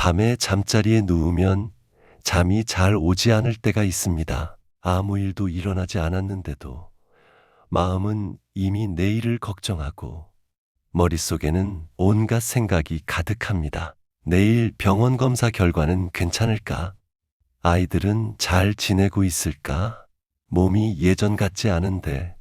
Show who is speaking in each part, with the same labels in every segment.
Speaker 1: 밤에 잠자리에 누우면 잠이 잘 오지 않을 때가 있습니다. 아무 일도 일어나지 않았는데도 마음은 이미 내일을 걱정하고 머릿속에는 온갖 생각이 가득합니다. 내일 병원 검사 결과는 괜찮을까? 아이들은 잘 지내고 있을까? 몸이 예전 같지 않은데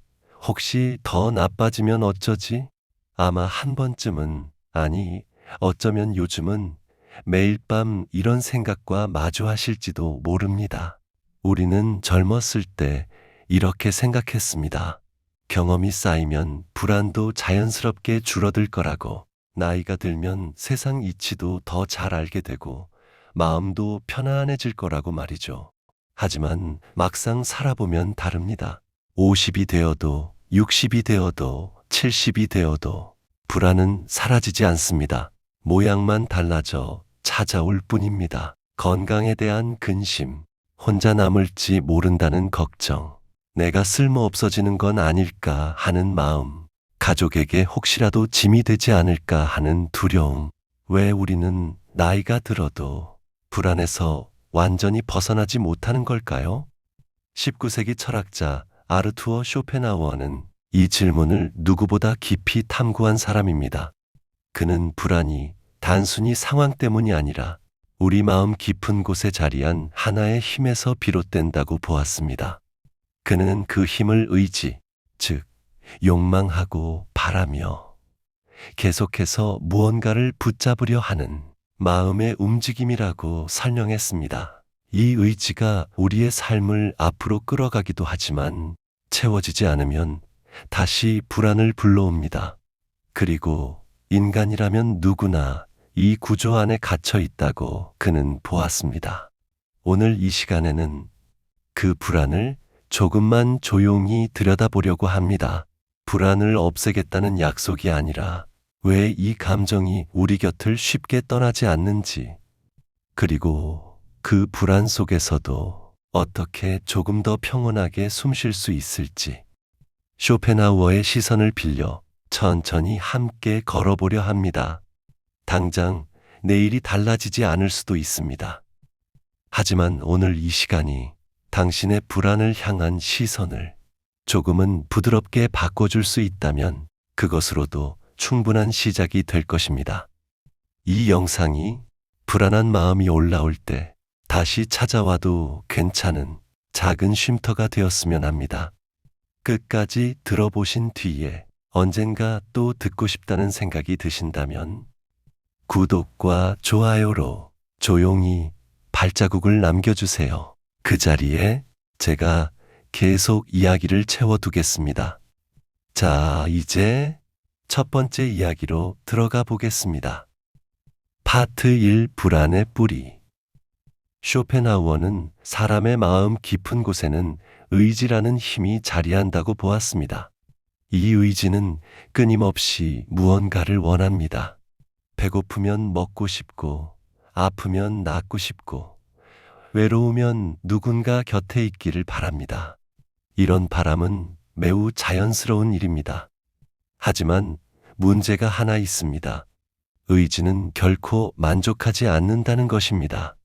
Speaker 1: 혹시 더 나빠지면 어쩌지? 아마 한 번쯤은, 아니, 어쩌면 요즘은 매일 밤 이런 생각과 마주하실지도 모릅니다. 우리는 젊었을 때 이렇게 생각했습니다. 경험이 쌓이면 불안도 자연스럽게 줄어들 거라고, 나이가 들면 세상 이치도 더 잘 알게 되고 마음도 편안해질 거라고 말이죠. 하지만 막상 살아보면 다릅니다. 50이 되어도 60이 되어도 70이 되어도 불안은 사라지지 않습니다. 모양만 달라져 찾아올 뿐입니다. 건강에 대한 근심, 혼자 남을지 모른다는 걱정, 내가 쓸모 없어지는 건 아닐까 하는 마음, 가족에게 혹시라도 짐이 되지 않을까 하는 두려움. 왜 우리는 나이가 들어도 불안에서 완전히 벗어나지 못하는 걸까요? 19세기 철학자 아르투어 쇼펜하우어는 이 질문을 누구보다 깊이 탐구한 사람입니다. 그는 불안이 단순히 상황 때문이 아니라 우리 마음 깊은 곳에 자리한 하나의 힘에서 비롯된다고 보았습니다. 그는 그 힘을 의지, 즉 욕망하고 바라며 계속해서 무언가를 붙잡으려 하는 마음의 움직임이라고 설명했습니다. 이 의지가 우리의 삶을 앞으로 끌어가기도 하지만 채워지지 않으면 다시 불안을 불러옵니다. 그리고 인간이라면 누구나 이 구조 안에 갇혀 있다고 그는 보았습니다. 오늘 이 시간에는 그 불안을 조금만 조용히 들여다보려고 합니다. 불안을 없애겠다는 약속이 아니라 왜 이 감정이 우리 곁을 쉽게 떠나지 않는지, 그리고 그 불안 속에서도 어떻게 조금 더 평온하게 숨 쉴 수 있을지, 쇼펜하우어의 시선을 빌려 천천히 함께 걸어보려 합니다. 당장 내일이 달라지지 않을 수도 있습니다. 하지만 오늘 이 시간이 당신의 불안을 향한 시선을 조금은 부드럽게 바꿔줄 수 있다면 그것으로도 충분한 시작이 될 것입니다. 이 영상이 불안한 마음이 올라올 때 다시 찾아와도 괜찮은 작은 쉼터가 되었으면 합니다. 끝까지 들어보신 뒤에 언젠가 또 듣고 싶다는 생각이 드신다면 구독과 좋아요로 조용히 발자국을 남겨주세요. 그 자리에 제가 계속 이야기를 채워두겠습니다. 자, 이제 첫 번째 이야기로 들어가 보겠습니다. 파트 1, 불안의 뿌리. 쇼펜하우어는 사람의 마음 깊은 곳에는 의지라는 힘이 자리한다고 보았습니다. 이 의지는 끊임없이 무언가를 원합니다. 배고프면 먹고 싶고, 아프면 낫고 싶고, 외로우면 누군가 곁에 있기를 바랍니다. 이런 바람은 매우 자연스러운 일입니다. 하지만 문제가 하나 있습니다. 의지는 결코 만족하지 않는다는 것입니다.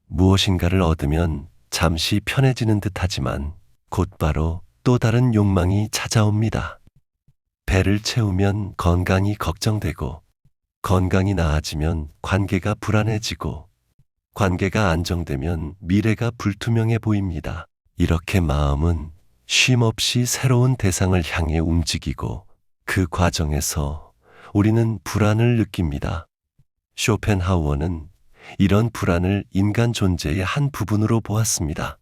Speaker 1: 무엇인가를 얻으면 잠시 편해지는 듯하지만 곧바로 또 다른 욕망이 찾아옵니다. 배를 채우면 건강이 걱정되고, 건강이 나아지면 관계가 불안해지고, 관계가 안정되면 미래가 불투명해 보입니다. 이렇게 마음은 쉼없이 새로운 대상을 향해 움직이고 그 과정에서 우리는 불안을 느낍니다. 쇼펜하우어는 이런 불안을 인간 존재의 한 부분으로 보았습니다.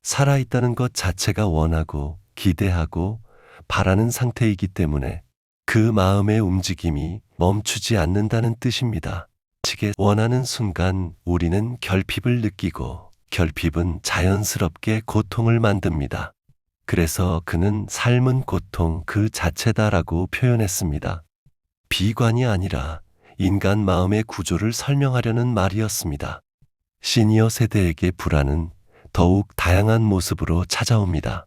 Speaker 1: 살아있다는 것 자체가 원하고 기대하고 바라는 상태이기 때문에 그 마음의 움직임이 멈추지 않는다는 뜻입니다. 지게 원하는 순간 우리는 결핍을 느끼고 결핍은 자연스럽게 고통을 만듭니다. 그래서 그는 삶은 고통 그 자체다라고 표현했습니다. 비관이 아니라 인간 마음의 구조를 설명하려는 말이었습니다. 시니어 세대에게 불안은 더욱 다양한 모습으로 찾아옵니다.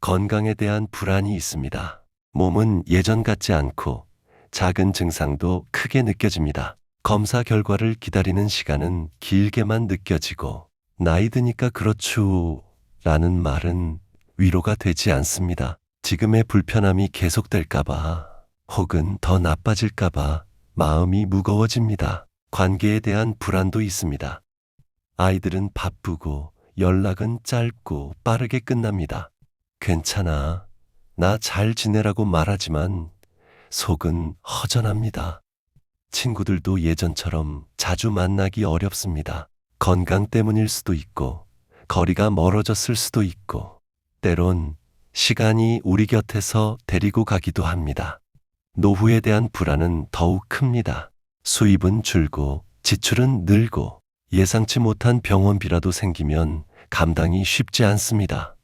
Speaker 1: 건강에 대한 불안이 있습니다. 몸은 예전 같지 않고 작은 증상도 크게 느껴집니다. 검사 결과를 기다리는 시간은 길게만 느껴지고 나이 드니까 그렇죠 라는 말은 위로가 되지 않습니다. 지금의 불편함이 계속될까봐 혹은 더 나빠질까봐 마음이 무거워집니다. 관계에 대한 불안도 있습니다. 아이들은 바쁘고 연락은 짧고 빠르게 끝납니다. 괜찮아. 나 잘 지내라고 말하지만 속은 허전합니다. 친구들도 예전처럼 자주 만나기 어렵습니다. 건강 때문일 수도 있고, 거리가 멀어졌을 수도 있고, 때론 시간이 우리 곁에서 데리고 가기도 합니다. 노후에 대한 불안은 더욱 큽니다. 수입은 줄고, 지출은 늘고, 예상치 못한 병원비라도 생기면 감당이 쉽지 않습니다.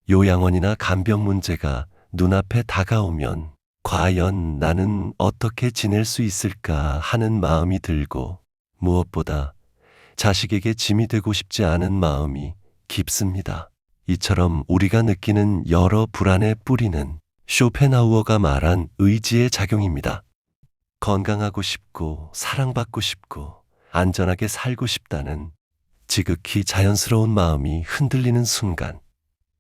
Speaker 1: 요양원이나 간병 문제가 눈앞에 다가오면 과연 나는 어떻게 지낼 수 있을까 하는 마음이 들고 무엇보다 자식에게 짐이 되고 싶지 않은 마음이 깊습니다. 이처럼 우리가 느끼는 여러 불안의 뿌리는 쇼펜하우어가 말한 의지의 작용입니다. 건강하고 싶고 사랑받고 싶고 안전하게 살고 싶다는 지극히 자연스러운 마음이 흔들리는 순간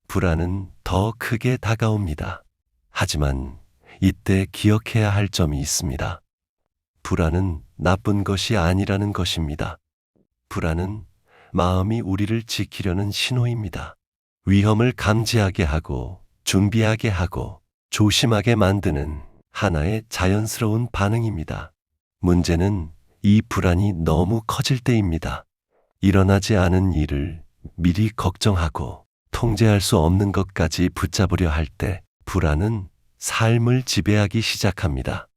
Speaker 1: 불안은 더 크게 다가옵니다. 하지만 이때 기억해야 할 점이 있습니다. 불안은 나쁜 것이 아니라는 것입니다. 불안은 마음이 우리를 지키려는 신호입니다. 위험을 감지하게 하고 준비하게 하고 조심하게 만드는 하나의 자연스러운 반응입니다. 문제는 이 불안이 너무 커질 때입니다. 일어나지 않은 일을 미리 걱정하고 통제할 수 없는 것까지 붙잡으려 할 때 불안은 삶을 지배하기 시작합니다.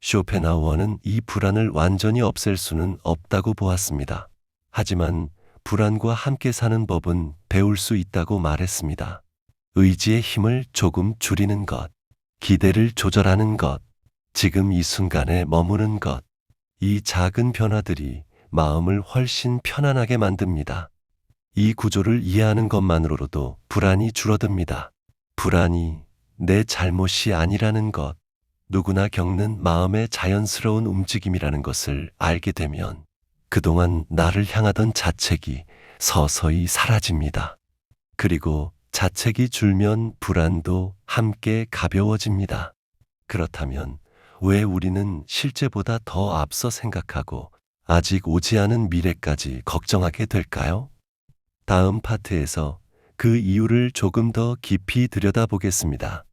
Speaker 1: 쇼펜하우어는 이 불안을 완전히 없앨 수는 없다고 보았습니다. 하지만 불안과 함께 사는 법은 배울 수 있다고 말했습니다. 의지의 힘을 조금 줄이는 것, 기대를 조절하는 것, 지금 이 순간에 머무는 것, 이 작은 변화들이 마음을 훨씬 편안하게 만듭니다. 이 구조를 이해하는 것만으로도 불안이 줄어듭니다. 불안이 내 잘못이 아니라는 것, 누구나 겪는 마음의 자연스러운 움직임이라는 것을 알게 되면 그동안 나를 향하던 자책이 서서히 사라집니다. 그리고 자책이 줄면 불안도 함께 가벼워집니다. 그렇다면 왜 우리는 실제보다 더 앞서 생각하고 아직 오지 않은 미래까지 걱정하게 될까요? 다음 파트에서 그 이유를 조금 더 깊이 들여다보겠습니다.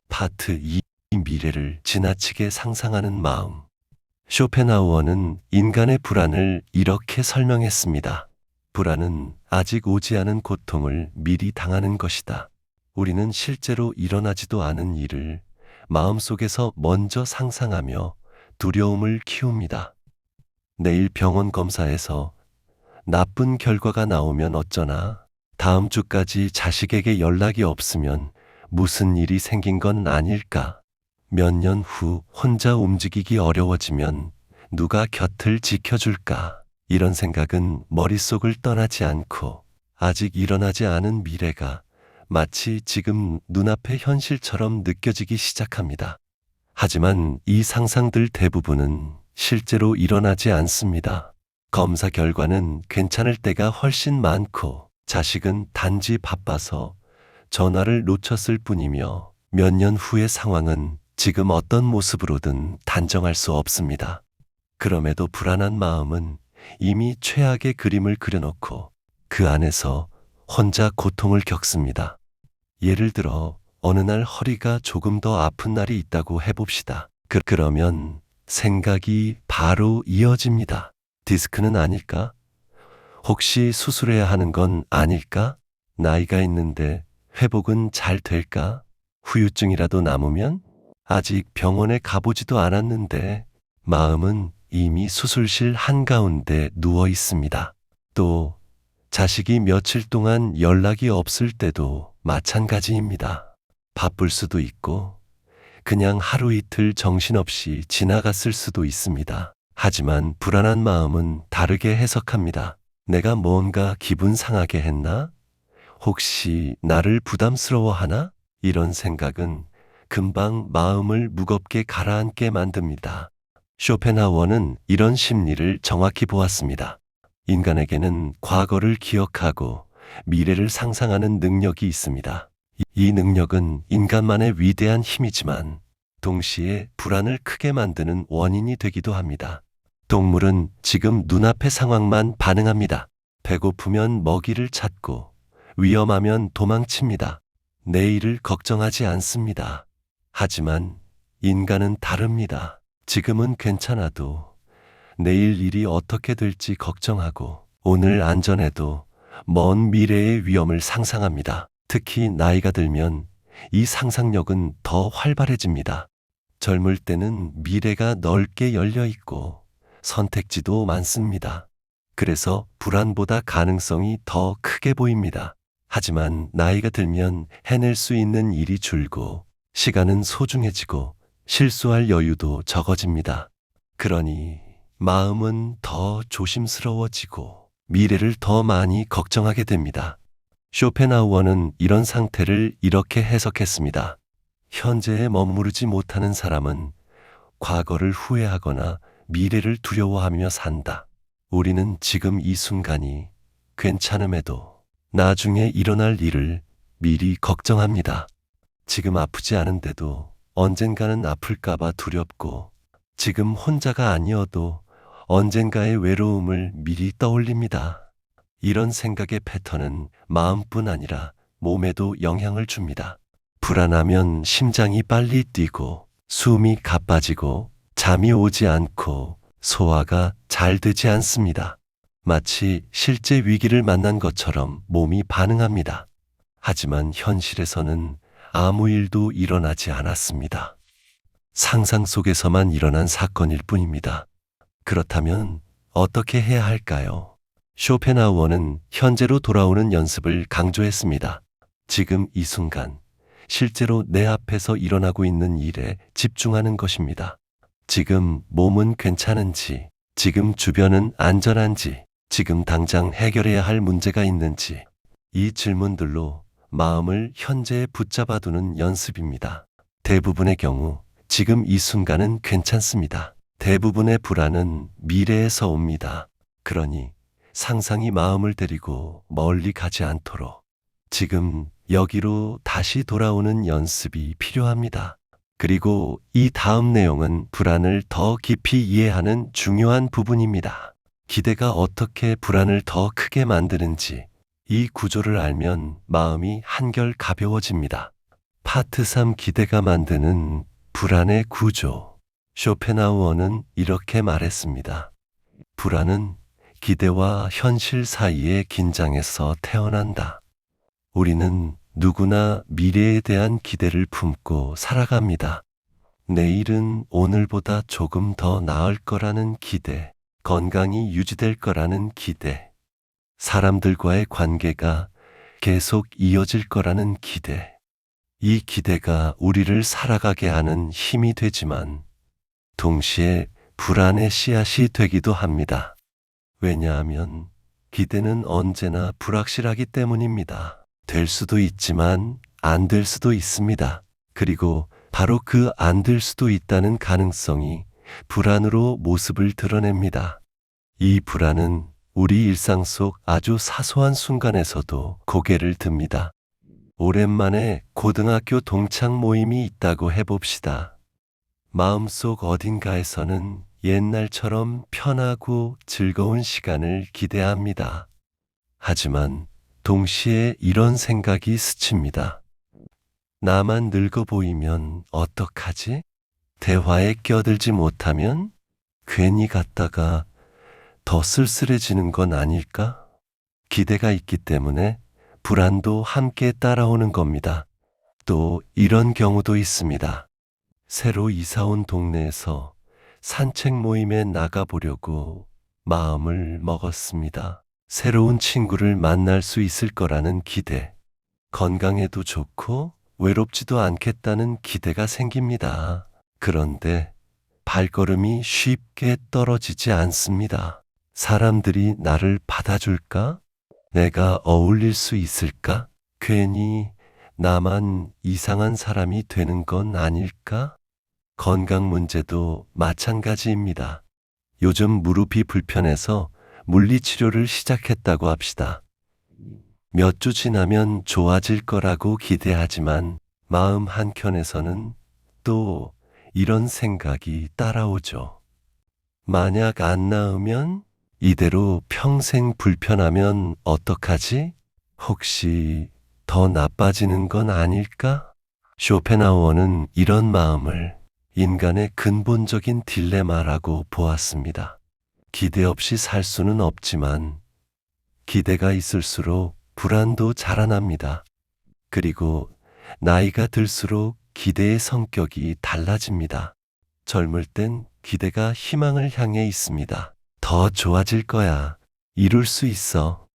Speaker 1: 파트 2. 미래를 지나치게 상상하는 마음. 쇼펜하우어는 인간의 불안을 이렇게 설명했습니다. 불안은 아직 오지 않은 고통을 미리 당하는 것이다. 우리는 실제로 일어나지도 않은 일을 마음속에서 먼저 상상하며 두려움을 키웁니다. 내일 병원 검사에서 나쁜 결과가 나오면 어쩌나? 다음 주까지 자식에게 연락이 없으면 무슨 일이 생긴 건 아닐까? 몇 년 후 혼자 움직이기 어려워지면 누가 곁을 지켜줄까? 이런 생각은 머릿속을 떠나지 않고 아직 일어나지 않은 미래가 마치 지금 눈앞의 현실처럼 느껴지기 시작합니다. 하지만 이 상상들 대부분은 실제로 일어나지 않습니다. 검사 결과는 괜찮을 때가 훨씬 많고 자식은 단지 바빠서 전화를 놓쳤을 뿐이며 몇 년 후의 상황은 지금 어떤 모습으로든 단정할 수 없습니다. 그럼에도 불안한 마음은 이미 최악의 그림을 그려놓고 그 안에서 혼자 고통을 겪습니다. 예를 들어 어느 날 허리가 조금 더 아픈 날이 있다고 해봅시다. 그러면 생각이 바로 이어집니다. 디스크는 아닐까? 혹시 수술해야 하는 건 아닐까? 나이가 있는데 회복은 잘 될까? 후유증이라도 남으면? 아직 병원에 가보지도 않았는데 마음은 이미 수술실 한가운데 누워 있습니다. 또 자식이 며칠 동안 연락이 없을 때도 마찬가지입니다. 바쁠 수도 있고 그냥 하루 이틀 정신없이 지나갔을 수도 있습니다. 하지만 불안한 마음은 다르게 해석합니다. 내가 뭔가 기분 상하게 했나? 혹시 나를 부담스러워하나? 이런 생각은 금방 마음을 무겁게 가라앉게 만듭니다. 쇼펜하우어는 이런 심리를 정확히 보았습니다. 인간에게는 과거를 기억하고 미래를 상상하는 능력이 있습니다. 이 능력은 인간만의 위대한 힘이지만 동시에 불안을 크게 만드는 원인이 되기도 합니다. 동물은 지금 눈앞의 상황만 반응합니다. 배고프면 먹이를 찾고 위험하면 도망칩니다. 내일을 걱정하지 않습니다. 하지만 인간은 다릅니다. 지금은 괜찮아도 내일 일이 어떻게 될지 걱정하고 오늘 안전해도 먼 미래의 위험을 상상합니다. 특히 나이가 들면 이 상상력은 더 활발해집니다. 젊을 때는 미래가 넓게 열려 있고 선택지도 많습니다. 그래서 불안보다 가능성이 더 크게 보입니다. 하지만 나이가 들면 해낼 수 있는 일이 줄고 시간은 소중해지고 실수할 여유도 적어집니다. 그러니 마음은 더 조심스러워지고 미래를 더 많이 걱정하게 됩니다. 쇼펜하우어는 이런 상태를 이렇게 해석했습니다. 현재에 머무르지 못하는 사람은 과거를 후회하거나 미래를 두려워하며 산다. 우리는 지금 이 순간이 괜찮음에도 나중에 일어날 일을 미리 걱정합니다. 지금 아프지 않은데도 언젠가는 아플까봐 두렵고 지금 혼자가 아니어도 언젠가의 외로움을 미리 떠올립니다. 이런 생각의 패턴은 마음뿐 아니라 몸에도 영향을 줍니다. 불안하면 심장이 빨리 뛰고 숨이 가빠지고 잠이 오지 않고 소화가 잘 되지 않습니다. 마치 실제 위기를 만난 것처럼 몸이 반응합니다. 하지만 현실에서는 아무 일도 일어나지 않았습니다. 상상 속에서만 일어난 사건일 뿐입니다. 그렇다면 어떻게 해야 할까요? 쇼펜하우어는 현재로 돌아오는 연습을 강조했습니다. 지금 이 순간, 실제로 내 앞에서 일어나고 있는 일에 집중하는 것입니다. 지금 몸은 괜찮은지, 지금 주변은 안전한지, 지금 당장 해결해야 할 문제가 있는지, 이 질문들로 마음을 현재에 붙잡아두는 연습입니다. 대부분의 경우 지금 이 순간은 괜찮습니다. 대부분의 불안은 미래에서 옵니다. 그러니 상상이 마음을 데리고 멀리 가지 않도록 지금 여기로 다시 돌아오는 연습이 필요합니다. 그리고 이 다음 내용은 불안을 더 깊이 이해하는 중요한 부분입니다. 기대가 어떻게 불안을 더 크게 만드는지 이 구조를 알면 마음이 한결 가벼워집니다. 파트 3 기대가 만드는 불안의 구조. 쇼펜하우어는 이렇게 말했습니다. 불안은 기대와 현실 사이의 긴장에서 태어난다. 우리는 누구나 미래에 대한 기대를 품고 살아갑니다. 내일은 오늘보다 조금 더 나을 거라는 기대, 건강이 유지될 거라는 기대, 사람들과의 관계가 계속 이어질 거라는 기대. 이 기대가 우리를 살아가게 하는 힘이 되지만 동시에 불안의 씨앗이 되기도 합니다. 왜냐하면 기대는 언제나 불확실하기 때문입니다. 될 수도 있지만 안 될 수도 있습니다. 그리고 바로 그 안 될 수도 있다는 가능성이 불안으로 모습을 드러냅니다. 이 불안은 우리 일상 속 아주 사소한 순간에서도 고개를 듭니다. 오랜만에 고등학교 동창 모임이 있다고 해봅시다. 마음속 어딘가에서는 옛날처럼 편하고 즐거운 시간을 기대합니다. 하지만 동시에 이런 생각이 스칩니다. 나만 늙어 보이면 어떡하지? 대화에 껴들지 못하면 괜히 갔다가 더 쓸쓸해지는 건 아닐까? 기대가 있기 때문에 불안도 함께 따라오는 겁니다. 또 이런 경우도 있습니다. 새로 이사 온 동네에서 산책 모임에 나가보려고 마음을 먹었습니다. 새로운 친구를 만날 수 있을 거라는 기대, 건강에도 좋고 외롭지도 않겠다는 기대가 생깁니다. 그런데 발걸음이 쉽게 떨어지지 않습니다. 사람들이 나를 받아줄까? 내가 어울릴 수 있을까? 괜히 나만 이상한 사람이 되는 건 아닐까? 건강 문제도 마찬가지입니다. 요즘 무릎이 불편해서 물리치료를 시작했다고 합시다. 몇 주 지나면 좋아질 거라고 기대하지만 마음 한켠에서는 또 이런 생각이 따라오죠. 만약 안 나으면, 이대로 평생 불편하면 어떡하지? 혹시 더 나빠지는 건 아닐까? 쇼펜하우어는 이런 마음을 인간의 근본적인 딜레마라고 보았습니다. 기대 없이 살 수는 없지만 기대가 있을수록 불안도 자라납니다. 그리고 나이가 들수록 기대의 성격이 달라집니다. 젊을 땐 기대가 희망을 향해 있습니다. 더 좋아질 거야. 이룰 수 있어.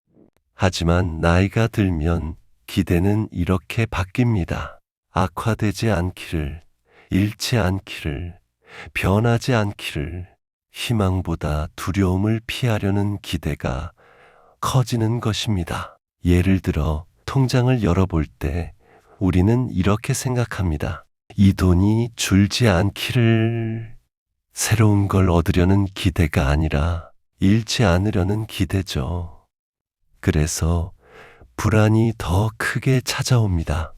Speaker 1: 하지만 나이가 들면 기대는 이렇게 바뀝니다. 악화되지 않기를, 잃지 않기를, 변하지 않기를, 희망보다 두려움을 피하려는 기대가 커지는 것입니다. 예를 들어 통장을 열어볼 때 우리는 이렇게 생각합니다. 이 돈이 줄지 않기를. 새로운 걸 얻으려는 기대가 아니라 잃지 않으려는 기대죠. 그래서 불안이 더 크게 찾아옵니다.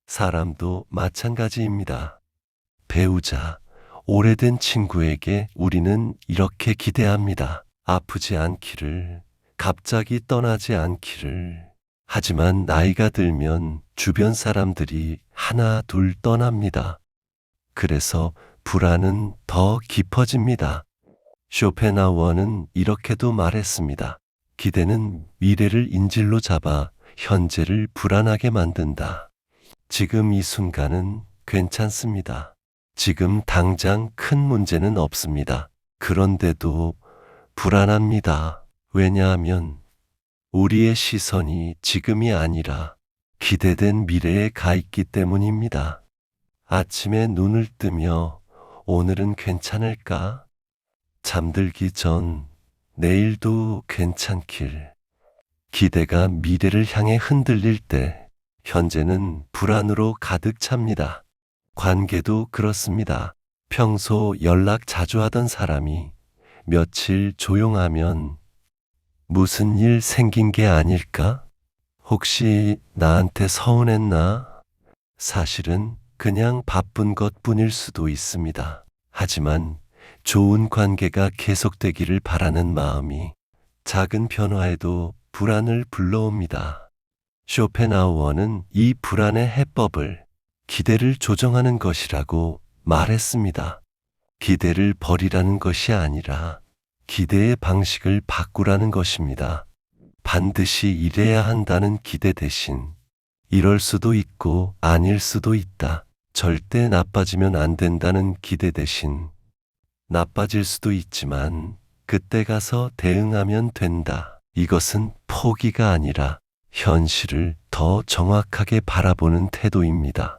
Speaker 1: 사람도 마찬가지입니다. 배우자, 오래된 친구에게 우리는 이렇게 기대합니다. 아프지 않기를, 갑자기 떠나지 않기를. 하지만 나이가 들면 주변 사람들이 하나 둘 떠납니다. 그래서 불안은 더 깊어집니다. 쇼펜하우어는 이렇게도 말했습니다. 기대는 미래를 인질로 잡아 현재를 불안하게 만든다. 지금 이 순간은 괜찮습니다. 지금 당장 큰 문제는 없습니다. 그런데도 불안합니다. 왜냐하면 우리의 시선이 지금이 아니라 기대된 미래에 가 있기 때문입니다. 아침에 눈을 뜨며 오늘은 괜찮을까? 잠들기 전 내일도 괜찮길. 기대가 미래를 향해 흔들릴 때 현재는 불안으로 가득 찹니다. 관계도 그렇습니다. 평소 연락 자주 하던 사람이 며칠 조용하면 무슨 일 생긴 게 아닐까? 혹시 나한테 서운했나? 사실은 그냥 바쁜 것 뿐일 수도 있습니다. 하지만 좋은 관계가 계속되기를 바라는 마음이 작은 변화에도 불안을 불러옵니다. 쇼펜하우어는 이 불안의 해법을 기대를 조정하는 것이라고 말했습니다. 기대를 버리라는 것이 아니라 기대의 방식을 바꾸라는 것입니다. 반드시 이래야 한다는 기대 대신 이럴 수도 있고 아닐 수도 있다. 절대 나빠지면 안 된다는 기대 대신 나빠질 수도 있지만 그때 가서 대응하면 된다. 이것은 포기가 아니라 현실을 더 정확하게 바라보는 태도입니다.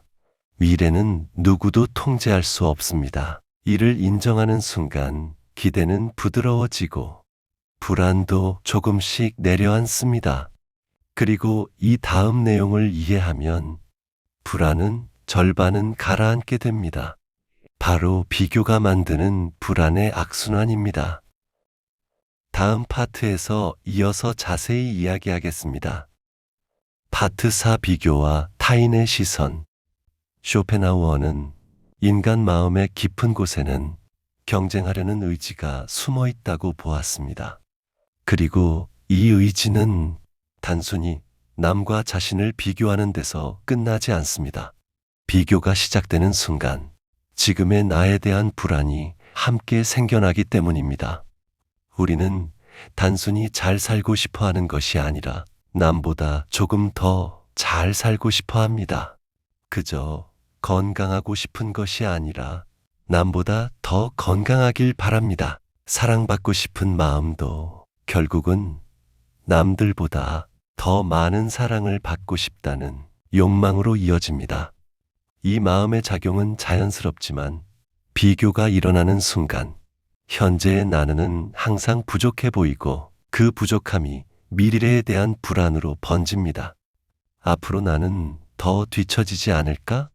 Speaker 1: 미래는 누구도 통제할 수 없습니다. 이를 인정하는 순간 기대는 부드러워지고 불안도 조금씩 내려앉습니다. 그리고 이 다음 내용을 이해하면 불안은 절반은 가라앉게 됩니다. 바로 비교가 만드는 불안의 악순환입니다. 다음 파트에서 이어서 자세히 이야기하겠습니다. 파트 4 비교와 타인의 시선. 쇼펜하우어는 인간 마음의 깊은 곳에는 경쟁하려는 의지가 숨어 있다고 보았습니다. 그리고 이 의지는 단순히 남과 자신을 비교하는 데서 끝나지 않습니다. 비교가 시작되는 순간 지금의 나에 대한 불안이 함께 생겨나기 때문입니다. 우리는 단순히 잘 살고 싶어 하는 것이 아니라 남보다 조금 더 잘 살고 싶어 합니다. 그저 건강하고 싶은 것이 아니라 남보다 더 건강하길 바랍니다. 사랑받고 싶은 마음도 결국은 남들보다 더 많은 사랑을 받고 싶다는 욕망으로 이어집니다. 이 마음의 작용은 자연스럽지만 비교가 일어나는 순간 현재의 나는 항상 부족해 보이고 그 부족함이 미래에 대한 불안으로 번집니다. 앞으로 나는 더 뒤처지지 않을까?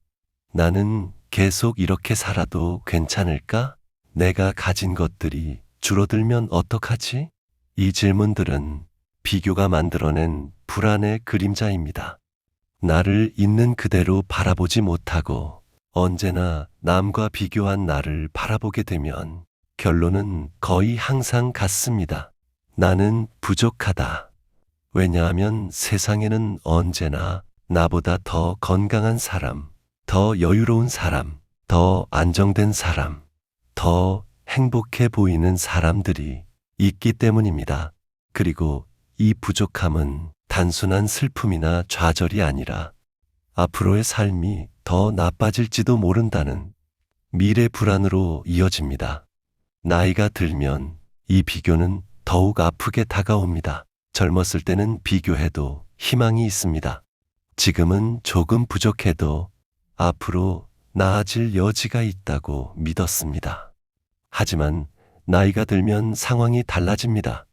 Speaker 1: 나는 계속 이렇게 살아도 괜찮을까? 내가 가진 것들이 줄어들면 어떡하지? 이 질문들은 비교가 만들어낸 불안의 그림자입니다. 나를 있는 그대로 바라보지 못하고 언제나 남과 비교한 나를 바라보게 되면 결론은 거의 항상 같습니다. 나는 부족하다. 왜냐하면 세상에는 언제나 나보다 더 건강한 사람, 더 여유로운 사람, 더 안정된 사람, 더 행복해 보이는 사람들이 있기 때문입니다. 그리고 이 부족함은 단순한 슬픔이나 좌절이 아니라 앞으로의 삶이 더 나빠질지도 모른다는 미래 불안으로 이어집니다. 나이가 들면 이 비교는 더욱 아프게 다가옵니다. 젊었을 때는 비교해도 희망이 있습니다. 지금은 조금 부족해도 앞으로 나아질 여지가 있다고 믿었습니다. 하지만 나이가 들면 상황이 달라집니다.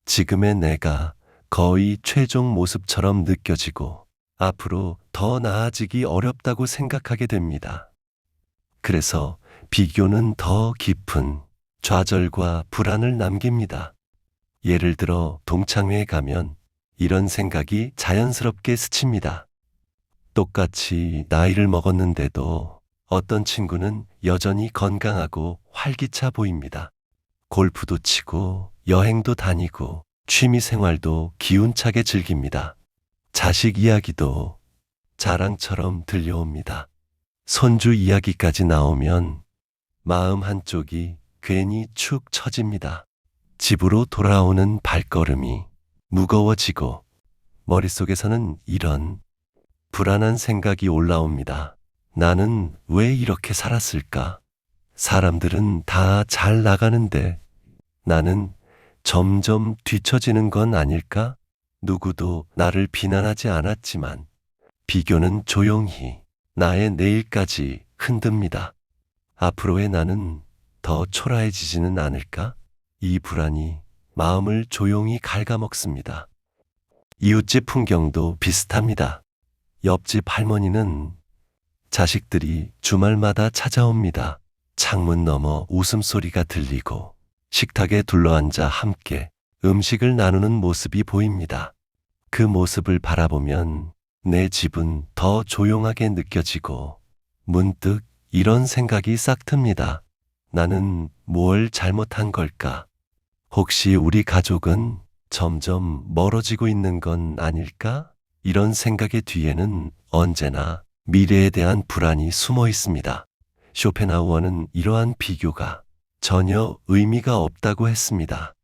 Speaker 1: 지금의 내가 거의 최종 모습처럼 느껴지고 앞으로 더 나아지기 어렵다고 생각하게 됩니다. 그래서 비교는 더 깊은 좌절과 불안을 남깁니다. 예를 들어 동창회에 가면 이런 생각이 자연스럽게 스칩니다. 똑같이 나이를 먹었는데도 어떤 친구는 여전히 건강하고 활기차 보입니다. 골프도 치고 여행도 다니고 취미 생활도 기운차게 즐깁니다. 자식 이야기도 자랑처럼 들려옵니다. 손주 이야기까지 나오면 마음 한쪽이 괜히 축 처집니다. 집으로 돌아오는 발걸음이 무거워지고 머릿속에서는 이런 불안한 생각이 올라옵니다. 나는 왜 이렇게 살았을까? 사람들은 다 잘 나가는데 나는 점점 뒤처지는 건 아닐까? 누구도 나를 비난하지 않았지만 비교는 조용히 나의 내일까지 흔듭니다. 앞으로의 나는 더 초라해지지는 않을까? 이 불안이 마음을 조용히 갉아먹습니다. 이웃집 풍경도 비슷합니다. 옆집 할머니는 자식들이 주말마다 찾아옵니다. 창문 너머 웃음소리가 들리고 식탁에 둘러앉아 함께 음식을 나누는 모습이 보입니다. 그 모습을 바라보면 내 집은 더 조용하게 느껴지고 문득 이런 생각이 싹 틉니다. 나는 뭘 잘못한 걸까? 혹시 우리 가족은 점점 멀어지고 있는 건 아닐까? 이런 생각의 뒤에는 언제나 미래에 대한 불안이 숨어 있습니다. 쇼펜하우어는 이러한 비교가 전혀 의미가 없다고 했습니다.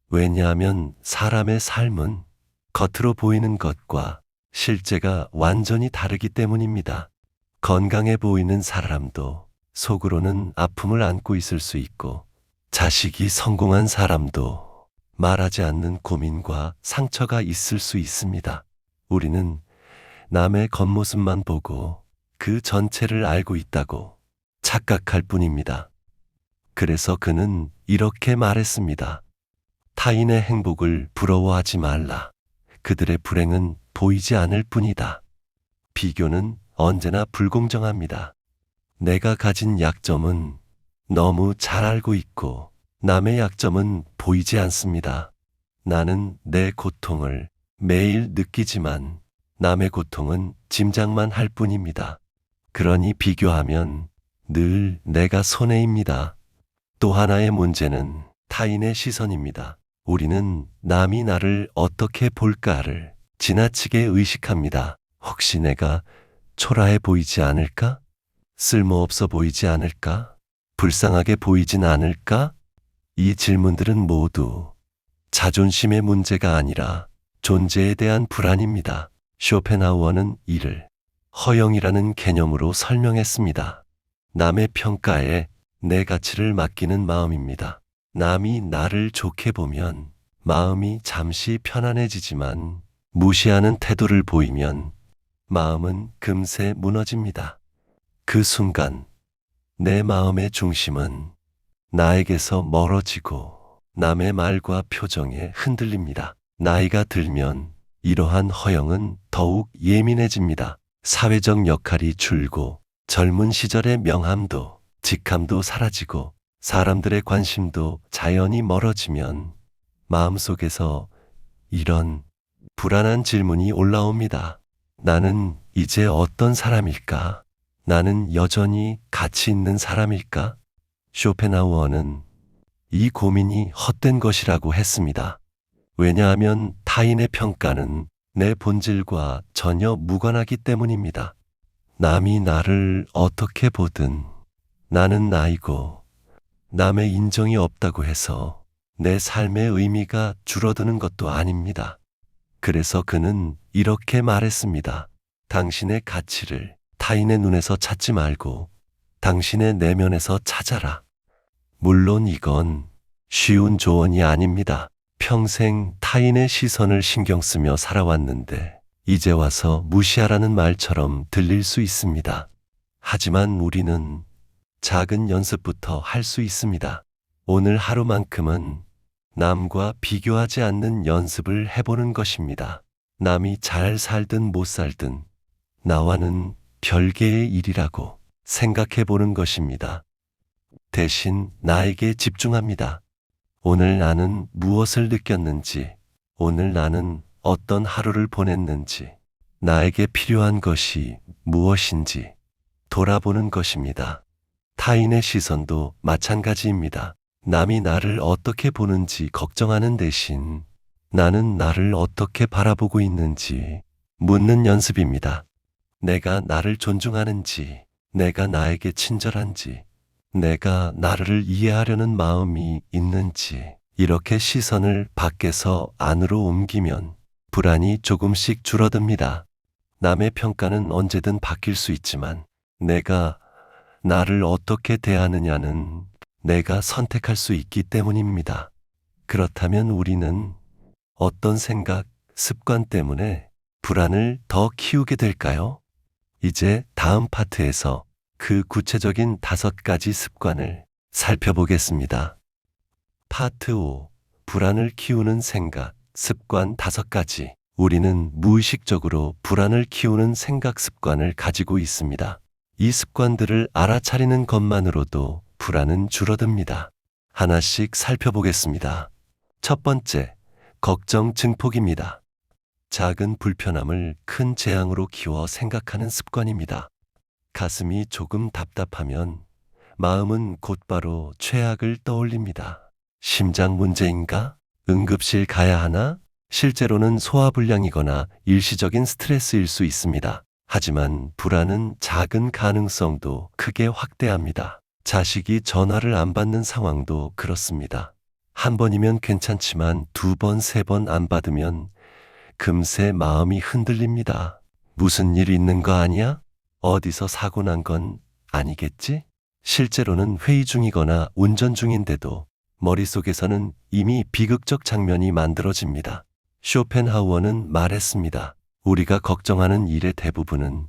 Speaker 1: 왜냐하면 사람의 삶은 겉으로 보이는 것과 실제가 완전히 다르기 때문입니다. 건강해 보이는 사람도 속으로는 아픔을 안고 있을 수 있고 자식이 성공한 사람도 말하지 않는 고민과 상처가 있을 수 있습니다. 우리는 남의 겉모습만 보고 그 전체를 알고 있다고 착각할 뿐입니다. 그래서 그는 이렇게 말했습니다. 타인의 행복을 부러워하지 말라. 그들의 불행은 보이지 않을 뿐이다. 비교는 언제나 불공정합니다. 내가 가진 약점은 너무 잘 알고 있고 남의 약점은 보이지 않습니다. 나는 내 고통을 매일 느끼지만 남의 고통은 짐작만 할 뿐입니다. 그러니 비교하면 늘 내가 손해입니다. 또 하나의 문제는 타인의 시선입니다. 우리는 남이 나를 어떻게 볼까를 지나치게 의식합니다. 혹시 내가 초라해 보이지 않을까? 쓸모없어 보이지 않을까? 불쌍하게 보이진 않을까? 이 질문들은 모두 자존심의 문제가 아니라 존재에 대한 불안입니다. 쇼펜하우어는 이를 허영이라는 개념으로 설명했습니다. 남의 평가에 내 가치를 맡기는 마음입니다. 남이 나를 좋게 보면 마음이 잠시 편안해지지만 무시하는 태도를 보이면 마음은 금세 무너집니다. 그 순간 내 마음의 중심은 나에게서 멀어지고 남의 말과 표정에 흔들립니다. 나이가 들면 이러한 허영은 더욱 예민해집니다. 사회적 역할이 줄고 젊은 시절의 명함도 직함도 사라지고 사람들의 관심도 자연히 멀어지면 마음속에서 이런 불안한 질문이 올라옵니다. 나는 이제 어떤 사람일까? 나는 여전히 가치 있는 사람일까? 쇼펜하우어는 이 고민이 헛된 것이라고 했습니다. 왜냐하면 타인의 평가는 내 본질과 전혀 무관하기 때문입니다. 남이 나를 어떻게 보든 나는 나이고 남의 인정이 없다고 해서 내 삶의 의미가 줄어드는 것도 아닙니다. 그래서 그는 이렇게 말했습니다. 당신의 가치를 타인의 눈에서 찾지 말고 당신의 내면에서 찾아라. 물론 이건 쉬운 조언이 아닙니다. 평생 타인의 시선을 신경 쓰며 살아왔는데 이제 와서 무시하라는 말처럼 들릴 수 있습니다. 하지만 우리는 작은 연습부터 할 수 있습니다. 오늘 하루만큼은 남과 비교하지 않는 연습을 해보는 것입니다. 남이 잘 살든 못 살든 나와는 별개의 일이라고 생각해 보는 것입니다. 대신 나에게 집중합니다. 오늘 나는 무엇을 느꼈는지, 오늘 나는 어떤 하루를 보냈는지, 나에게 필요한 것이 무엇인지 돌아보는 것입니다. 타인의 시선도 마찬가지입니다. 남이 나를 어떻게 보는지 걱정하는 대신 나는 나를 어떻게 바라보고 있는지 묻는 연습입니다. 내가 나를 존중하는지, 내가 나에게 친절한지, 내가 나를 이해하려는 마음이 있는지, 이렇게 시선을 밖에서 안으로 옮기면 불안이 조금씩 줄어듭니다. 남의 평가는 언제든 바뀔 수 있지만 내가 나를 어떻게 대하느냐는 내가 선택할 수 있기 때문입니다. 그렇다면 우리는 어떤 생각, 습관 때문에 불안을 더 키우게 될까요? 이제 다음 파트에서 그 구체적인 5가지 습관을 살펴보겠습니다. 파트 5. 불안을 키우는 생각, 습관 5가지. 우리는 무의식적으로 불안을 키우는 생각 습관을 가지고 있습니다. 이 습관들을 알아차리는 것만으로도 불안은 줄어듭니다. 하나씩 살펴보겠습니다. 첫 번째, 걱정 증폭입니다. 작은 불편함을 큰 재앙으로 키워 생각하는 습관입니다. 가슴이 조금 답답하면 마음은 곧바로 최악을 떠올립니다. 심장 문제인가? 응급실 가야 하나? 실제로는 소화불량이거나 일시적인 스트레스일 수 있습니다. 하지만 불안은 작은 가능성도 크게 확대합니다. 자식이 전화를 안 받는 상황도 그렇습니다. 한 번이면 괜찮지만 2번, 3번 안 받으면 금세 마음이 흔들립니다. 무슨 일 있는 거 아니야? 어디서 사고 난 건 아니겠지? 실제로는 회의 중이거나 운전 중인데도 머릿속에서는 이미 비극적 장면이 만들어집니다. 쇼펜하우어는 말했습니다. 우리가 걱정하는 일의 대부분은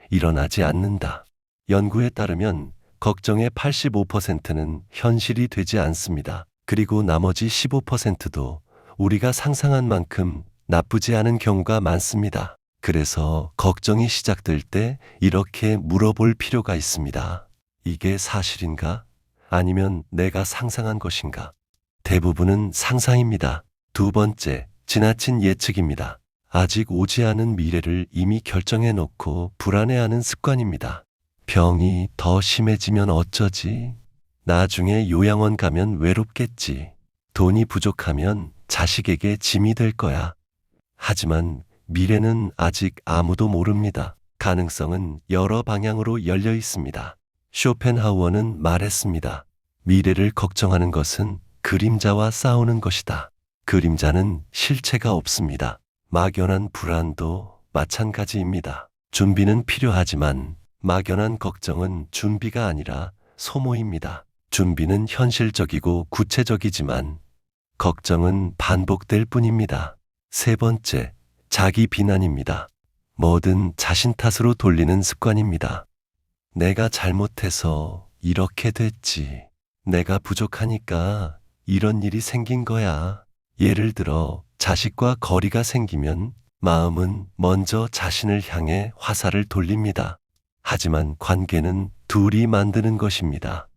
Speaker 1: 일어나지 않는다. 연구에 따르면 걱정의 85%는 현실이 되지 않습니다. 그리고 나머지 15%도 우리가 상상한 만큼 나쁘지 않은 경우가 많습니다. 그래서 걱정이 시작될 때 이렇게 물어볼 필요가 있습니다. 이게 사실인가? 아니면 내가 상상한 것인가? 대부분은 상상입니다. 2번째, 지나친 예측입니다. 아직 오지 않은 미래를 이미 결정해 놓고 불안해하는 습관입니다. 병이 더 심해지면 어쩌지? 나중에 요양원 가면 외롭겠지. 돈이 부족하면 자식에게 짐이 될 거야. 하지만 미래는 아직 아무도 모릅니다. 가능성은 여러 방향으로 열려 있습니다. 쇼펜하우어는 말했습니다. 미래를 걱정하는 것은 그림자와 싸우는 것이다. 그림자는 실체가 없습니다. 막연한 불안도 마찬가지입니다. 준비는 필요하지만 막연한 걱정은 준비가 아니라 소모입니다. 준비는 현실적이고 구체적이지만 걱정은 반복될 뿐입니다. 3번째, 자기 비난입니다. 뭐든 자신 탓으로 돌리는 습관입니다. 내가 잘못해서 이렇게 됐지. 내가 부족하니까 이런 일이 생긴 거야. 예를 들어 자식과 거리가 생기면 마음은 먼저 자신을 향해 화살을 돌립니다. 하지만 관계는 둘이 만드는 것입니다.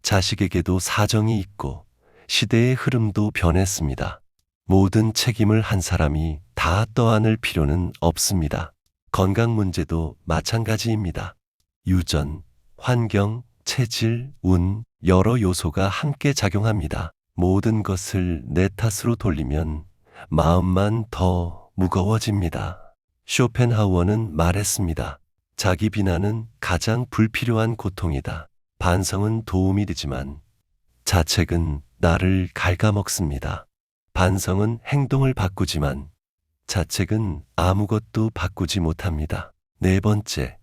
Speaker 1: 자식에게도 사정이 있고 시대의 흐름도 변했습니다. 모든 책임을 한 사람이 다 떠안을 필요는 없습니다. 건강 문제도 마찬가지입니다. 유전, 환경, 체질, 운, 여러 요소가 함께 작용합니다. 모든 것을 내 탓으로 돌리면 마음만 더 무거워집니다. 쇼펜하우어는 말했습니다. 자기 비난은 가장 불필요한 고통이다. 반성은 도움이 되지만 자책은 나를 갉아먹습니다. 반성은 행동을 바꾸지만 자책은 아무것도 바꾸지 못합니다. 네 번째,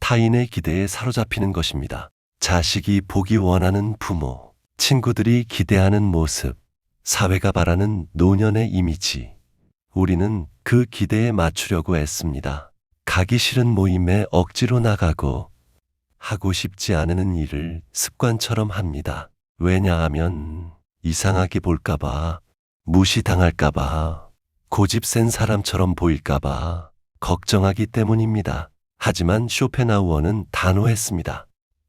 Speaker 1: 타인의 기대에 사로잡히는 것입니다. 자식이 보기 원하는 부모, 친구들이 기대하는 모습, 사회가 바라는 노년의 이미지. 우리는 그 기대에 맞추려고 애씁니다. 가기 싫은 모임에 억지로 나가고 하고 싶지 않은 일을 습관처럼 합니다. 왜냐하면 이상하게 볼까봐, 무시당할까봐, 고집 센 사람처럼 보일까봐 걱정하기 때문입니다. 하지만 쇼펜하우어는 단호했습니다.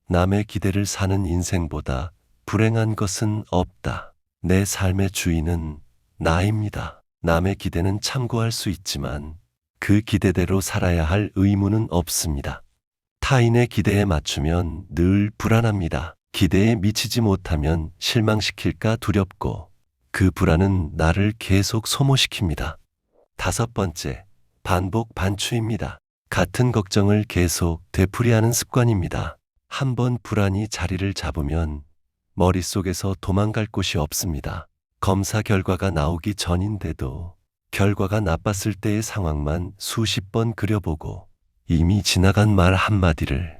Speaker 1: 남의 기대를 사는 인생보다 불행한 것은 없다. 내 삶의 주인은 나입니다. 남의 기대는 참고할 수 있지만 그 기대대로 살아야 할 의무는 없습니다. 타인의 기대에 맞추면 늘 불안합니다. 기대에 미치지 못하면 실망시킬까 두렵고 그 불안은 나를 계속 소모시킵니다. 다섯 번째, 반복 반추입니다. 같은 걱정을 계속 되풀이하는 습관입니다. 한번 불안이 자리를 잡으면 머릿속에서 도망갈 곳이 없습니다. 검사 결과가 나오기 전인데도 결과가 나빴을 때의 상황만 수십 번 그려보고 이미 지나간 말 한마디를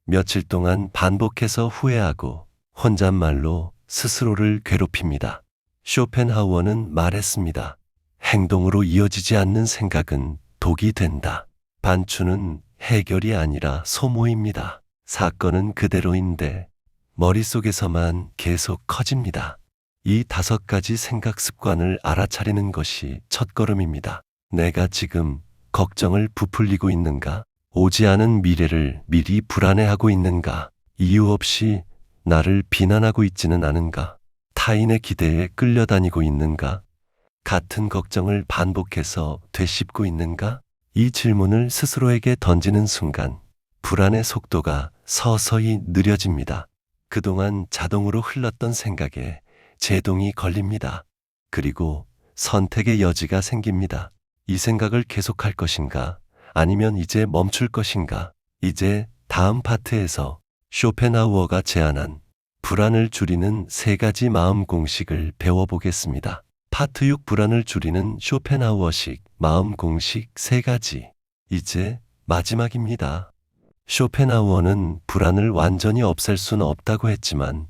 Speaker 1: 며칠 동안 반복해서 후회하고 혼잣말로 스스로를 괴롭힙니다. 쇼펜하우어는 말했습니다. 행동으로 이어지지 않는 생각은 독이 된다. 반추는 해결이 아니라 소모입니다. 사건은 그대로인데 머릿속에서만 계속 커집니다. 이 5가지 생각 습관을 알아차리는 것이 첫걸음입니다. 내가 지금 걱정을 부풀리고 있는가? 오지 않은 미래를 미리 불안해하고 있는가? 이유 없이 나를 비난하고 있지는 않은가? 타인의 기대에 끌려다니고 있는가? 같은 걱정을 반복해서 되씹고 있는가? 이 질문을 스스로에게 던지는 순간 불안의 속도가 서서히 느려집니다. 그동안 자동으로 흘렀던 생각에 제동이 걸립니다. 그리고 선택의 여지가 생깁니다. 이 생각을 계속할 것인가? 아니면 이제 멈출 것인가? 이제 다음 파트에서 쇼펜하우어가 제안한 불안을 줄이는 3가지 마음 공식을 배워보겠습니다. 파트 6 불안을 줄이는 쇼펜하우어식 마음 공식 3가지. 이제 마지막입니다. 쇼펜하우어는 불안을 완전히 없앨 수는 없다고 했지만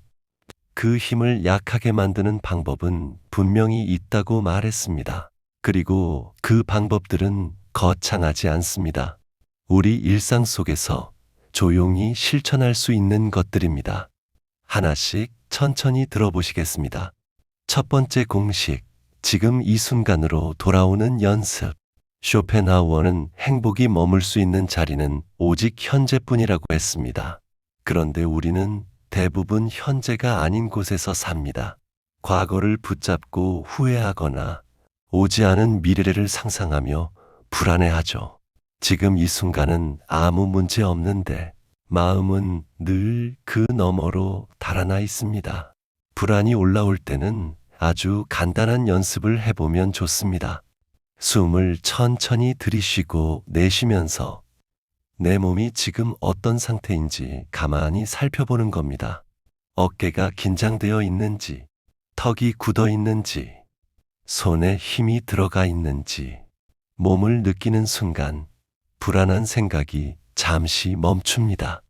Speaker 1: 그 힘을 약하게 만드는 방법은 분명히 있다고 말했습니다. 그리고 그 방법들은 거창하지 않습니다. 우리 일상 속에서 조용히 실천할 수 있는 것들입니다. 하나씩 천천히 들어보시겠습니다. 첫 번째 공식, 지금 이 순간으로 돌아오는 연습. 쇼펜하우어는 행복이 머물 수 있는 자리는 오직 현재뿐이라고 했습니다. 그런데 우리는 대부분 현재가 아닌 곳에서 삽니다. 과거를 붙잡고 후회하거나 오지 않은 미래를 상상하며 불안해하죠. 지금 이 순간은 아무 문제 없는데 마음은 늘 그 너머로 달아나 있습니다. 불안이 올라올 때는 아주 간단한 연습을 해보면 좋습니다. 숨을 천천히 들이쉬고 내쉬면서 내 몸이 지금 어떤 상태인지 가만히 살펴보는 겁니다. 어깨가 긴장되어 있는지, 턱이 굳어 있는지, 손에 힘이 들어가 있는지, 몸을 느끼는 순간 불안한 생각이 잠시 멈춥니다.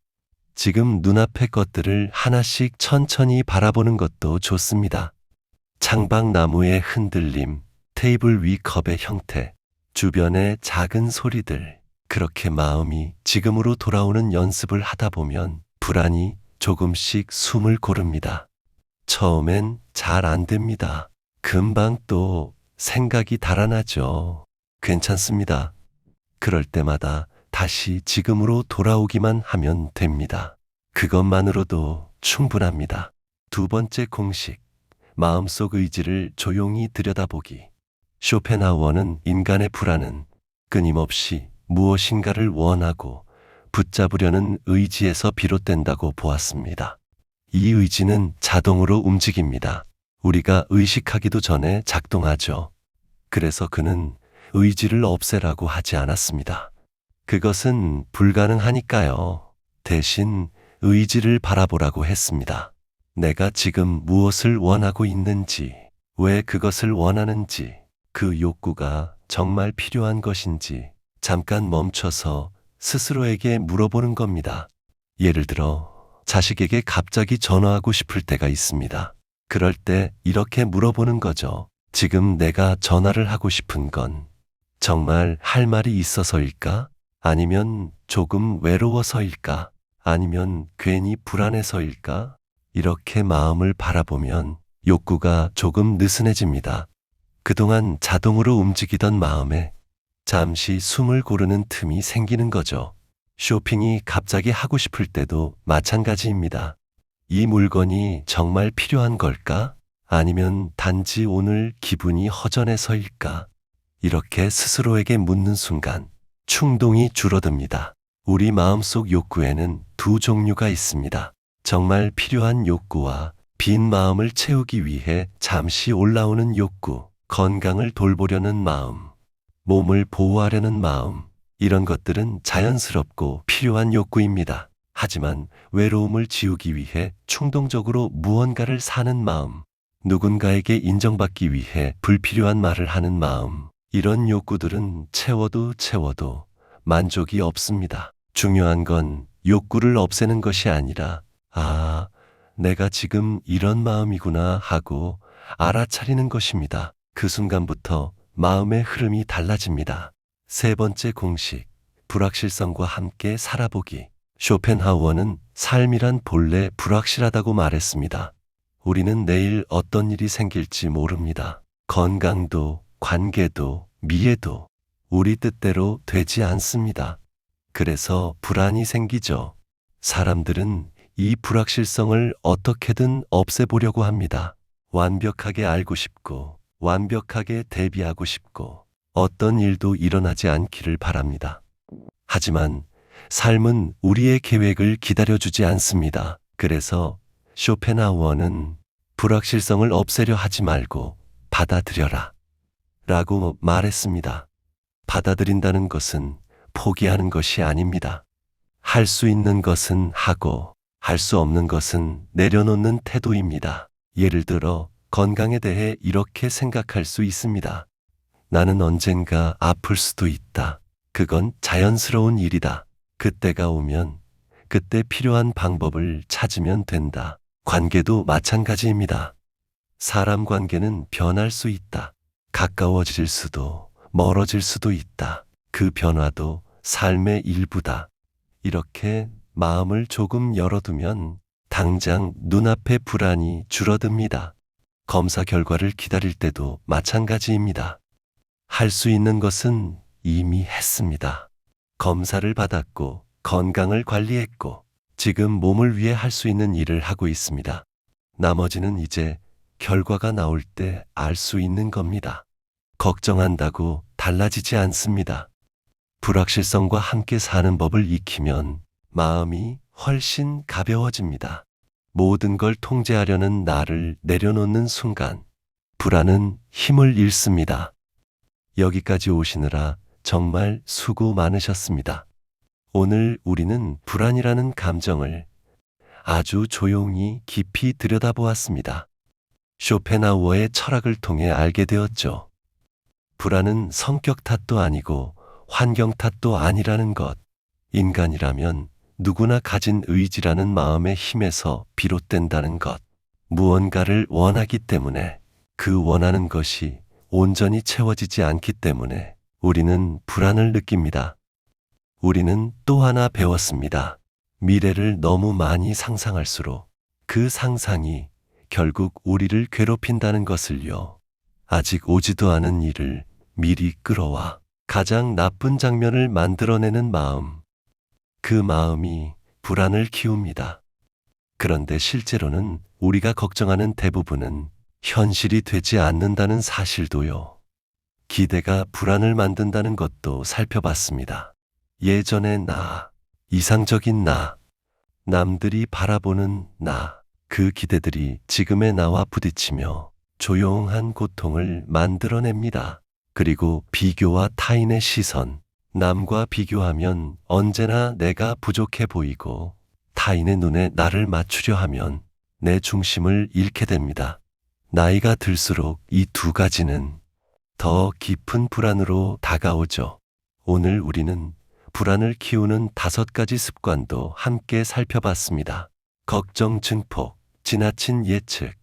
Speaker 1: 지금 눈앞의 것들을 하나씩 천천히 바라보는 것도 좋습니다. 창밖나무의 흔들림, 테이블 위 컵의 형태, 주변의 작은 소리들, 그렇게 마음이 지금으로 돌아오는 연습을 하다 보면 불안이 조금씩 숨을 고릅니다. 처음엔 잘 안 됩니다. 금방 또 생각이 달아나죠. 괜찮습니다. 그럴 때마다 다시 지금으로 돌아오기만 하면 됩니다. 그것만으로도 충분합니다. 두 번째 공식, 마음속 의지를 조용히 들여다보기. 쇼펜하우어는 인간의 불안은 끊임없이 무엇인가를 원하고 붙잡으려는 의지에서 비롯된다고 보았습니다. 이 의지는 자동으로 움직입니다. 우리가 의식하기도 전에 작동하죠. 그래서 그는 의지를 없애라고 하지 않았습니다. 그것은 불가능하니까요. 대신 의지를 바라보라고 했습니다. 내가 지금 무엇을 원하고 있는지, 왜 그것을 원하는지, 그 욕구가 정말 필요한 것인지 잠깐 멈춰서 스스로에게 물어보는 겁니다. 예를 들어 자식에게 갑자기 전화하고 싶을 때가 있습니다. 그럴 때 이렇게 물어보는 거죠. 지금 내가 전화를 하고 싶은 건 정말 할 말이 있어서일까? 아니면 조금 외로워서일까? 아니면 괜히 불안해서일까? 이렇게 마음을 바라보면 욕구가 조금 느슨해집니다. 그동안 자동으로 움직이던 마음에 잠시 숨을 고르는 틈이 생기는 거죠. 쇼핑이 갑자기 하고 싶을 때도 마찬가지입니다. 이 물건이 정말 필요한 걸까? 아니면 단지 오늘 기분이 허전해서일까? 이렇게 스스로에게 묻는 순간 충동이 줄어듭니다. 우리 마음속 욕구에는 두 종류가 있습니다. 정말 필요한 욕구와 빈 마음을 채우기 위해 잠시 올라오는 욕구, 건강을 돌보려는 마음, 몸을 보호하려는 마음, 이런 것들은 자연스럽고 필요한 욕구입니다. 하지만 외로움을 지우기 위해 충동적으로 무언가를 사는 마음, 누군가에게 인정받기 위해 불필요한 말을 하는 마음, 이런 욕구들은 채워도 만족이 없습니다. 중요한 건 욕구를 없애는 것이 아니라 내가 지금 이런 마음이구나 하고 알아차리는 것입니다. 그 순간부터 마음의 흐름이 달라집니다. 세 번째 공식, 불확실성과 함께 살아보기. 쇼펜하우어는 삶이란 본래 불확실하다고 말했습니다. 우리는 내일 어떤 일이 생길지 모릅니다. 건강도, 관계도, 미래도 우리 뜻대로 되지 않습니다. 그래서 불안이 생기죠. 사람들은 이 불확실성을 어떻게든 없애보려고 합니다. 완벽하게 알고 싶고, 완벽하게 대비하고 싶고, 어떤 일도 일어나지 않기를 바랍니다. 하지만 삶은 우리의 계획을 기다려주지 않습니다. 그래서 쇼펜하우어는 불확실성을 없애려 하지 말고 받아들여라 라고 말했습니다. 받아들인다는 것은 포기하는 것이 아닙니다. 할 수 있는 것은 하고 할 수 없는 것은 내려놓는 태도입니다. 예를 들어 건강에 대해 이렇게 생각할 수 있습니다. 나는 언젠가 아플 수도 있다. 그건 자연스러운 일이다. 그때가 오면 그때 필요한 방법을 찾으면 된다. 관계도 마찬가지입니다. 사람 관계는 변할 수 있다. 가까워질 수도 멀어질 수도 있다. 그 변화도 삶의 일부다. 이렇게 마음을 조금 열어두면 당장 눈앞의 불안이 줄어듭니다. 검사 결과를 기다릴 때도 마찬가지입니다. 할 수 있는 것은 이미 했습니다. 검사를 받았고 건강을 관리했고 지금 몸을 위해 할 수 있는 일을 하고 있습니다. 나머지는 이제 결과가 나올 때 알 수 있는 겁니다. 걱정한다고 달라지지 않습니다. 불확실성과 함께 사는 법을 익히면 마음이 훨씬 가벼워집니다. 모든 걸 통제하려는 나를 내려놓는 순간 불안은 힘을 잃습니다. 여기까지 오시느라 정말 수고 많으셨습니다. 오늘 우리는 불안이라는 감정을 아주 조용히 깊이 들여다보았습니다. 쇼펜하우어의 철학을 통해 알게 되었죠. 불안은 성격 탓도 아니고 환경 탓도 아니라는 것. 인간이라면 누구나 가진 의지라는 마음의 힘에서 비롯된다는 것. 무언가를 원하기 때문에 그 원하는 것이 온전히 채워지지 않기 때문에 우리는 불안을 느낍니다. 우리는 또 하나 배웠습니다. 미래를 너무 많이 상상할수록 그 상상이 결국 우리를 괴롭힌다는 것을요. 아직 오지도 않은 일을 미리 끌어와 가장 나쁜 장면을 만들어내는 마음. 그 마음이 불안을 키웁니다. 그런데 실제로는 우리가 걱정하는 대부분은 현실이 되지 않는다는 사실도요. 기대가 불안을 만든다는 것도 살펴봤습니다. 예전의 나, 이상적인 나, 남들이 바라보는 나, 그 기대들이 지금의 나와 부딪히며 조용한 고통을 만들어냅니다. 그리고 비교와 타인의 시선, 남과 비교하면 언제나 내가 부족해 보이고 타인의 눈에 나를 맞추려 하면 내 중심을 잃게 됩니다. 나이가 들수록 이 두 가지는 더 깊은 불안으로 다가오죠. 오늘 우리는 불안을 키우는 5가지 습관도 함께 살펴봤습니다. 걱정 증폭, 지나친 예측,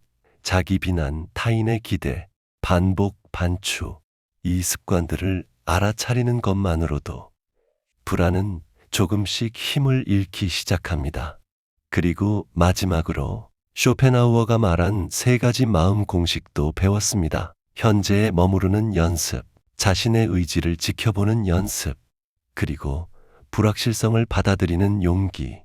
Speaker 1: 자기 비난, 타인의 기대, 반복, 반추. 이 습관들을 알아차리는 것만으로도 불안은 조금씩 힘을 잃기 시작합니다. 그리고 마지막으로 쇼펜하우어가 말한 3가지 마음 공식도 배웠습니다. 현재에 머무르는 연습, 자신의 의지를 지켜보는 연습, 그리고 불확실성을 받아들이는 용기.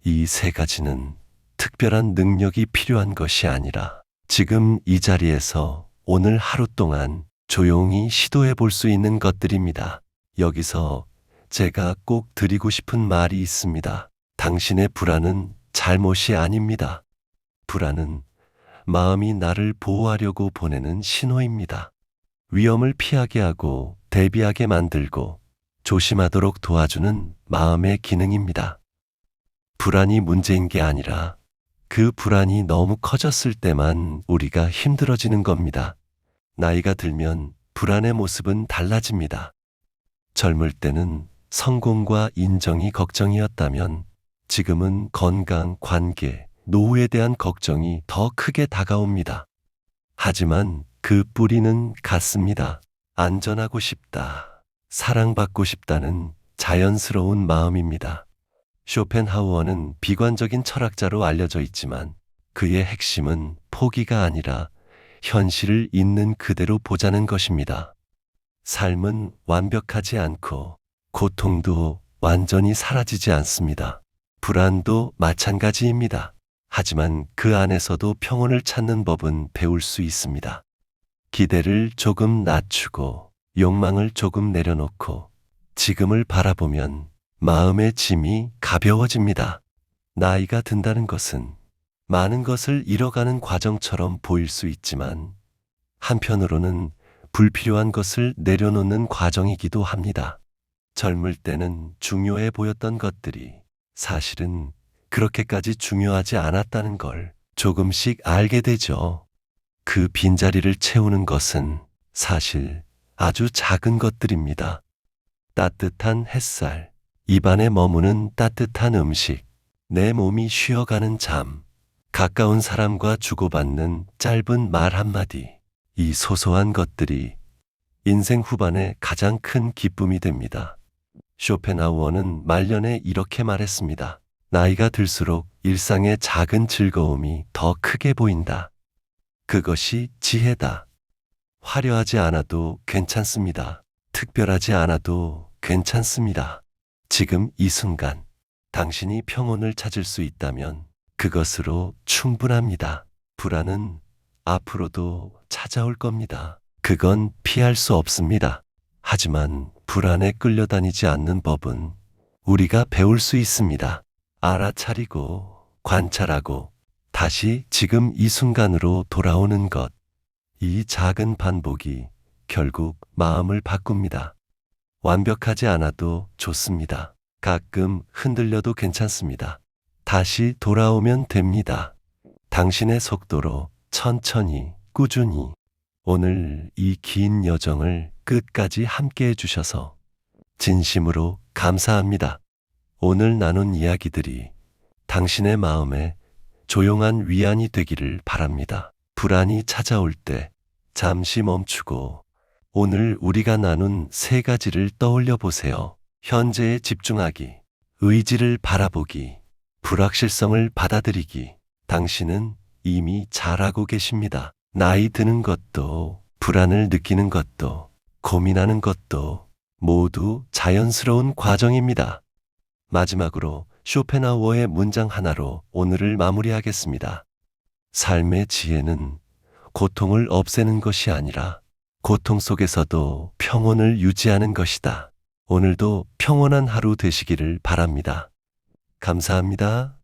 Speaker 1: 이 3가지는 특별한 능력이 필요한 것이 아니라 지금 이 자리에서 오늘 하루 동안 조용히 시도해 볼 수 있는 것들입니다. 여기서 제가 꼭 드리고 싶은 말이 있습니다. 당신의 불안은 잘못이 아닙니다. 불안은 마음이 나를 보호하려고 보내는 신호입니다. 위험을 피하게 하고 대비하게 만들고 조심하도록 도와주는 마음의 기능입니다. 불안이 문제인 게 아니라 그 불안이 너무 커졌을 때만 우리가 힘들어지는 겁니다. 나이가 들면 불안의 모습은 달라집니다. 젊을 때는 성공과 인정이 걱정이었다면 지금은 건강, 관계, 노후에 대한 걱정이 더 크게 다가옵니다. 하지만 그 뿌리는 같습니다. 안전하고 싶다, 사랑받고 싶다는 자연스러운 마음입니다. 쇼펜하우어는 비관적인 철학자로 알려져 있지만 그의 핵심은 포기가 아니라 현실을 있는 그대로 보자는 것입니다. 삶은 완벽하지 않고 고통도 완전히 사라지지 않습니다. 불안도 마찬가지입니다. 하지만 그 안에서도 평온을 찾는 법은 배울 수 있습니다. 기대를 조금 낮추고 욕망을 조금 내려놓고 지금을 바라보면 마음의 짐이 가벼워집니다. 나이가 든다는 것은 많은 것을 잃어가는 과정처럼 보일 수 있지만 한편으로는 불필요한 것을 내려놓는 과정이기도 합니다. 젊을 때는 중요해 보였던 것들이 사실은 그렇게까지 중요하지 않았다는 걸 조금씩 알게 되죠. 그 빈자리를 채우는 것은 사실 아주 작은 것들입니다. 따뜻한 햇살, 입안에 머무는 따뜻한 음식, 내 몸이 쉬어가는 잠, 가까운 사람과 주고받는 짧은 말 한마디. 이 소소한 것들이 인생 후반에 가장 큰 기쁨이 됩니다. 쇼펜하우어는 말년에 이렇게 말했습니다. 나이가 들수록 일상의 작은 즐거움이 더 크게 보인다. 그것이 지혜다. 화려하지 않아도 괜찮습니다. 특별하지 않아도 괜찮습니다. 지금 이 순간 당신이 평온을 찾을 수 있다면 그것으로 충분합니다. 불안은 앞으로도 찾아올 겁니다. 그건 피할 수 없습니다. 하지만 불안에 끌려다니지 않는 법은 우리가 배울 수 있습니다. 알아차리고 관찰하고 다시 지금 이 순간으로 돌아오는 것. 이 작은 반복이 결국 마음을 바꿉니다. 완벽하지 않아도 좋습니다. 가끔 흔들려도 괜찮습니다. 다시 돌아오면 됩니다. 당신의 속도로 천천히, 꾸준히. 오늘 이 긴 여정을 끝까지 함께 해주셔서 진심으로 감사합니다. 오늘 나눈 이야기들이 당신의 마음에 조용한 위안이 되기를 바랍니다. 불안이 찾아올 때 잠시 멈추고 오늘 우리가 나눈 3가지를 떠올려 보세요. 현재에 집중하기, 의지를 바라보기, 불확실성을 받아들이기. 당신은 이미 잘하고 계십니다. 나이 드는 것도, 불안을 느끼는 것도, 고민하는 것도 모두 자연스러운 과정입니다. 마지막으로 쇼펜하우어의 문장 하나로 오늘을 마무리하겠습니다. 삶의 지혜는 고통을 없애는 것이 아니라 고통 속에서도 평온을 유지하는 것이다. 오늘도 평온한 하루 되시기를 바랍니다. 감사합니다.